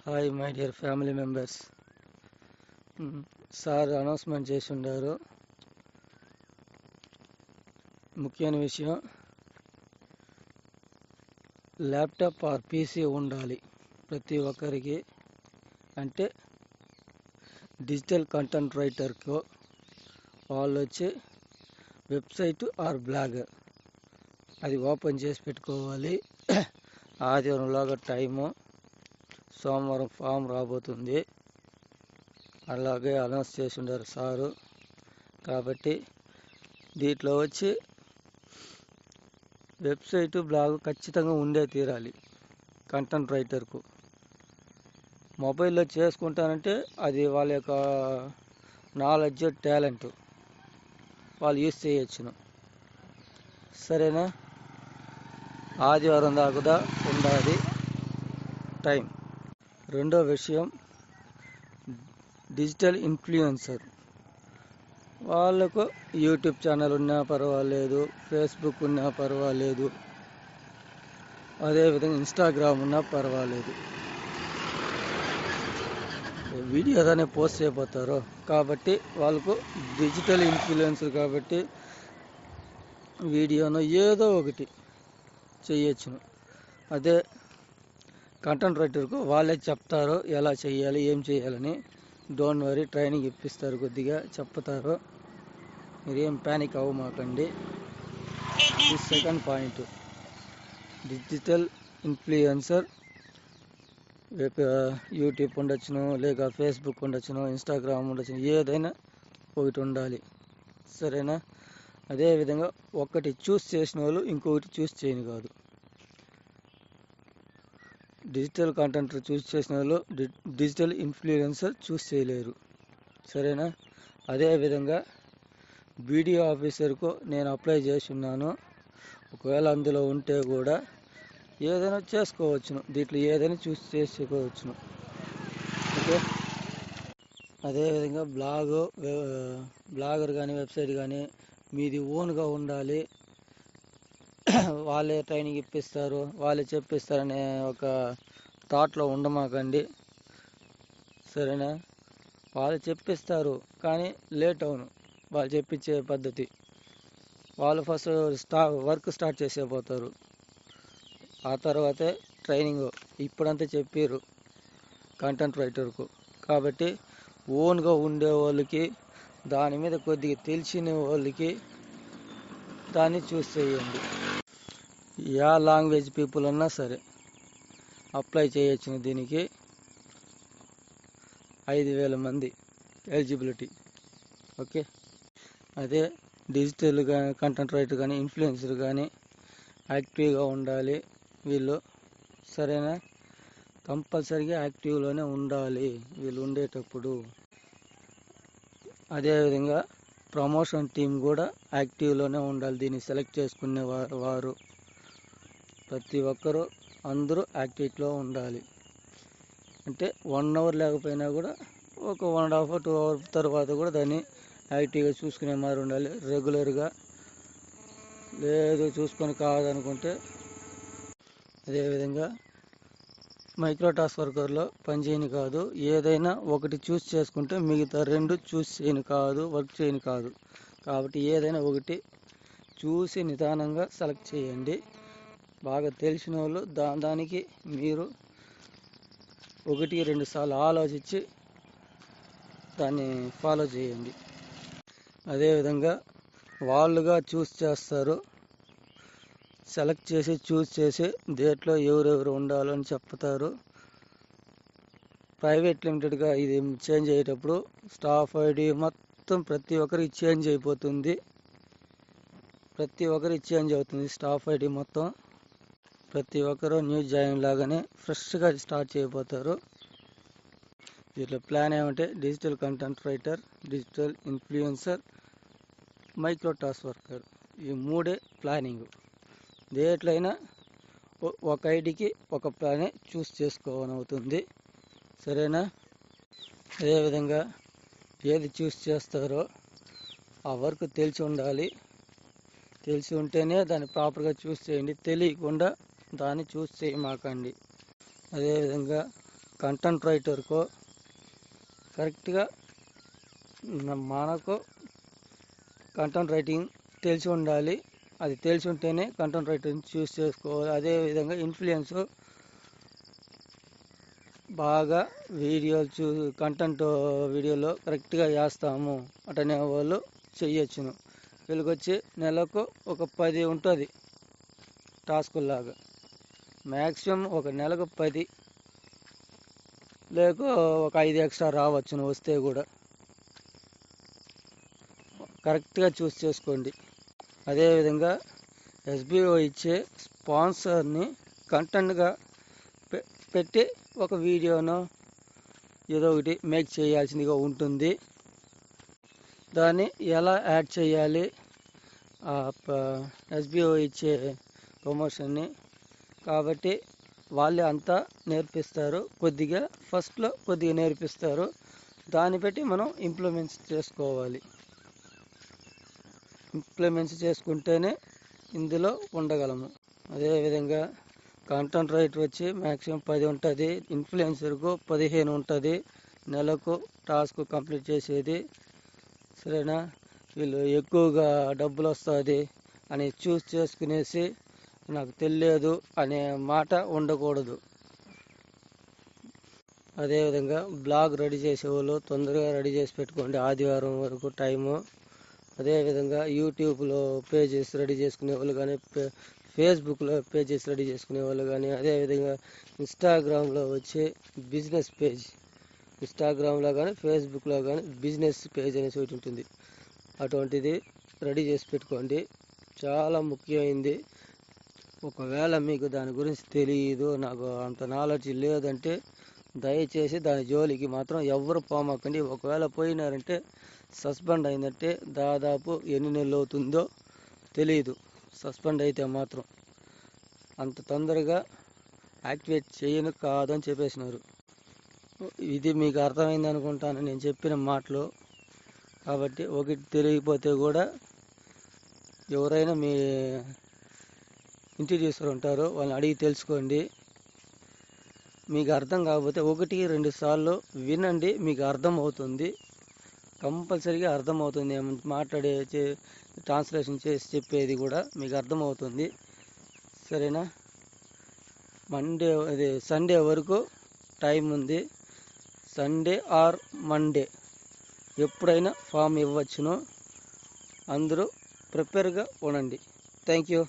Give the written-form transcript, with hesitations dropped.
Hi my dear family members. Sir announcement చేసి ఉండారు. ముఖ్యమైన విషయం, ల్యాప్టాప్ ఆర్ పీసీ ఉండాలి ప్రతి ఒక్కరికి. అంటే డిజిటల్ కంటెంట్ రైటర్కు వాళ్ళు వచ్చి వెబ్సైట్ ఆర్ బ్లాగ్ అది ఓపెన్ చేసి పెట్టుకోవాలి. ఆదివారంలాగా టైము, సోమవారం ఫామ్ రాబోతుంది. అలాగే అనౌన్స్ చేసి ఉండారు సారు. కాబట్టి దీంట్లో వచ్చి వెబ్సైటు బ్లాగ్ ఖచ్చితంగా ఉండే తీరాలి కంటెంట్ రైటర్కు. మొబైల్లో చేసుకుంటానంటే అది వాళ్ళ యొక్క నాలెడ్జ్, టాలెంట్ వాళ్ళు యూజ్ చేయొచ్చును. సరేనా? ఆదివారం దాకా ఉండాలి టైం. రెండో విషయం, డిజిటల్ ఇన్ఫ్లుయెన్సర్ వాళ్ళకు యూట్యూబ్ ఛానల్ ఉన్నా పర్వాలేదు, ఫేస్బుక్ ఉన్నా పర్వాలేదు, అదేవిధంగా ఇన్స్టాగ్రామ్ ఉన్నా పర్వాలేదు. వీడియోగానే పోస్ట్ చేయబోతారు కాబట్టి వాళ్ళకు డిజిటల్ ఇన్ఫ్లుయెన్సర్ కాబట్టి వీడియోను ఏదో ఒకటి చేయొచ్చును. అదే కంటెంట్ రైటర్కు వాళ్ళే చెప్తారు ఎలా చేయాలి, ఏం చేయాలని. డోంట్ వరీ, ట్రైనింగ్ ఇప్పిస్తారు, కొద్దిగా చెప్తారు. మీరేం ప్యానిక్ అవ్వమాకండి. ఈ second point, digital influencer YouTube ఉండొచ్చును, లేక ఫేస్బుక్ ఉండొచ్చును, ఇన్స్టాగ్రామ్ ఉండొచ్చును, ఏదైనా ఒకటి ఉండాలి. సరేనా? అదేవిధంగా ఒకటి చూస్ చేసిన వాళ్ళు ఇంకొకటి చూస్ చేయని కాదు. డిజిటల్ కంటెంట్ చూస్ చేసిన వాళ్ళు డిజిటల్ ఇన్ఫ్లుయెన్సర్ చూస్ చేయలేరు. సరేనా? అదేవిధంగా వీడియో ఆఫీసర్కు నేను అప్లై చేసి ఉన్నాను. ఒకవేళ అందులో ఉంటే కూడా ఏదైనా చేసుకోవచ్చును, దీంట్లో ఏదైనా చూస్ చేసుకోవచ్చును. ఓకే. అదేవిధంగా బ్లాగర్ కానీ వెబ్సైట్ కానీ మీది ఓన్గా ఉండాలి. వాళ్ళే ట్రైనింగ్ ఇప్పిస్తారు, వాళ్ళే చెప్పిస్తారనే ఒక థాట్లో ఉండమాకండి. సరేనా? వాళ్ళు చెప్పిస్తారు కానీ లేట్ అవును వాళ్ళు చెప్పించే పద్ధతి. వాళ్ళు ఫస్ట్ వర్క్ స్టార్ట్ చేసేపోతారు, ఆ తర్వాతే ట్రైనింగ్. ఇప్పుడంతా చెప్పారు కంటెంట్ రైటర్కు. కాబట్టి ఓన్గా ఉండే వాళ్ళకి, దాని మీద కొద్దిగా తెలిసిన వాళ్ళకి దాన్ని చూస్ చేయండి. యా లాంగ్వేజ్ పీపుల్ అన్నా సరే అప్లై చేయొచ్చును. దీనికి 5,000 మంది ఎలిజిబిలిటీ. ఓకే. అదే డిజిటల్ కంటెంట్ రైటర్ కానీ ఇన్ఫ్లుయెన్సర్ కానీ యాక్టివ్గా ఉండాలి వీళ్ళు. సరేనా? కంపల్సరీగా యాక్టివ్లోనే ఉండాలి వీళ్ళు ఉండేటప్పుడు. అదేవిధంగా ప్రమోషన్ టీం కూడా యాక్టివ్లోనే ఉండాలి. దీన్ని సెలెక్ట్ చేసుకునే వారు ప్రతి ఒక్కరూ అందరూ యాక్టివ్లో ఉండాలి. అంటే 1 అవర్ లేకపోయినా కూడా ఒక 1.5 2 అవర్ తర్వాత కూడా దాన్ని యాక్టివ్గా చూసుకునే మారి ఉండాలి. రెగ్యులర్గా లేదు చూసుకొని కాదనుకుంటే. అదేవిధంగా మైక్రోటాస్క్ వర్కర్లో పనిచేయని కాదు, ఏదైనా ఒకటి చూస్ చేసుకుంటే మిగతా 2 చూస్ చేయని కాదు, వర్క్ చేయని కాదు. కాబట్టి ఏదైనా ఒకటి చూసి నిదానంగా సెలెక్ట్ చేయండి. బాగా తెలిసిన వాళ్ళు దానికి మీరు 1-2 సార్లు ఆలోచించి దాన్ని ఫాలో చేయండి. అదేవిధంగా వాళ్ళుగా చూస్ చేస్తారు, సెలెక్ట్ చేసి చూస్ చేసి దేంట్లో ఎవరెవరు ఉండాలని చెప్తారు. ప్రైవేట్ లిమిటెడ్గా ఇది చేంజ్ అయ్యేటప్పుడు స్టాఫ్ ఐడి మొత్తం ప్రతి ఒక్కరికి చేంజ్ అయిపోతుంది. ప్రతి ఒక్కరికి చేంజ్ అవుతుంది స్టాఫ్ ఐడి మొత్తం. ప్రతి ఒక్కరు న్యూ జాయిన్ లాగానే ఫ్రెష్గా స్టార్ట్ చేయబోతారు. దీంట్లో ప్లాన్ ఏమంటే digital content writer, digital influencer, microtask worker, ఈ 3 ప్లానింగ్. దేంట్లైనా ఒక ఐడికి ఒక ప్లానే చూస్ చేసుకోవాలవుతుంది. సరేనా? అదేవిధంగా ఏది చూస్ చేస్తారో ఆ వర్క్ తెలిసి ఉండాలి. తెలిసి ఉంటేనే దాన్ని ప్రాపర్గా చూస్ చేయండి, తెలియకుండా దాన్ని చూస్ చేయమాకండి. అదేవిధంగా కంటెంట్ రైటర్కో కరెక్ట్గా మనకు కంటెంట్ రైటింగ్ తెలిసి ఉండాలి. అది తెలిసి ఉంటేనే కంటెంట్ రైటింగ్ చూస్ చేసుకోవాలి. అదేవిధంగా ఇన్ఫ్లుయెన్స్ బాగా కంటెంట్ వీడియోలో కరెక్ట్గా వేస్తాము అటనే వాళ్ళు చెయ్యొచ్చును. వీళ్ళకొచ్చి నెలకు ఒక 10 ఉంటుంది టాస్కుల్లాగా. మ్యాక్సిమం ఒక నెలకు 10 లేక ఒక 5 ఎక్స్ట్రా రావచ్చును. వస్తే కూడా కరెక్ట్గా చూస్ చేసుకోండి. అదేవిధంగా ఎస్బీఓ ఇచ్చే స్పాన్సర్ని కంటెంట్గా పెట్టి ఒక వీడియోను ఏదో ఒకటి మేక్ చేయాల్సిందిగా ఉంటుంది. దాన్ని ఎలా యాడ్ చేయాలి ఎస్బీఓ ఇచ్చే ప్రమోషన్ని కాబట్టి వాళ్ళే అంతా నేర్పిస్తారు. ఫస్ట్లో కొద్దిగా నేర్పిస్తారు. దాన్ని బట్టి మనం ఇంప్లిమెంట్స్ చేసుకోవాలి. ఇంప్లిమెంట్స్ చేసుకుంటేనే ఇందులో ఉండగలము. అదేవిధంగా కంటెంట్ రైటర్ వచ్చి మ్యాక్సిమం 10 ఉంటుంది. ఇన్ఫ్లుయెన్సర్కు 15 ఉంటుంది నెలకు టాస్క్ కంప్లీట్ చేసేది. సరేనా? వీళ్ళు ఎక్కువగా డబ్బులు వస్తుంది అని చూస్ చేసుకునేసి నాకు తెలియదు అనే మాట ఉండకూడదు. అదేవిధంగా బ్లాగ్ రెడీ చేసేవాళ్ళు తొందరగా రెడీ చేసి పెట్టుకోండి, ఆదివారం వరకు టైము. అదేవిధంగా యూట్యూబ్లో పేజెస్ రెడీ చేసుకునే వాళ్ళు కానీ, ఫేస్బుక్లో పేజెస్ రెడీ చేసుకునే వాళ్ళు కానీ, అదేవిధంగా ఇన్స్టాగ్రామ్లో వచ్చే బిజినెస్ పేజ్, ఇన్స్టాగ్రామ్లో కానీ ఫేస్బుక్లో కానీ బిజినెస్ పేజ్ అనేసి ఒకటి ఉంటుంది. అటువంటిది రెడీ చేసి పెట్టుకోండి. చాలా ముఖ్యమైనది. ఒకవేళ మీకు దాని గురించి తెలియదు, నాకు అంత నాలెడ్జ్ లేదంటే దయచేసి దాని జోలికి మాత్రం ఎవరు పోమాకండి. ఒకవేళ పోయినారంటే సస్పెండ్ అయిందంటే దాదాపు ఎన్ని నెలలు అవుతుందో తెలియదు. సస్పెండ్ అయితే మాత్రం అంత తొందరగా యాక్టివేట్ చేయను కాదని చెప్పేసినారు. ఇది మీకు అర్థమైంది అనుకుంటాను నేను చెప్పిన మాటలు. కాబట్టి ఒకటి తెలియకపోతే కూడా ఎవరైనా మీ ఇంట్రడ్యూసర్ ఉంటారో వాళ్ళని అడిగి తెలుసుకోండి. మీకు అర్థం కాకపోతే 1-2 సార్లు వినండి, మీకు అర్థం అవుతుంది. కంపల్సరీగా అర్థమవుతుంది. మాట్లాడే ట్రాన్స్లేషన్ చేసి చెప్పేది కూడా మీకు అర్థమవుతుంది. సరేనా? సండే వరకు టైం ఉంది. సండే ఆర్ మండే ఎప్పుడైనా ఫామ్ ఇవ్వచ్చును. అందరూ ప్రిపేర్గా ఉండండి. Thank you.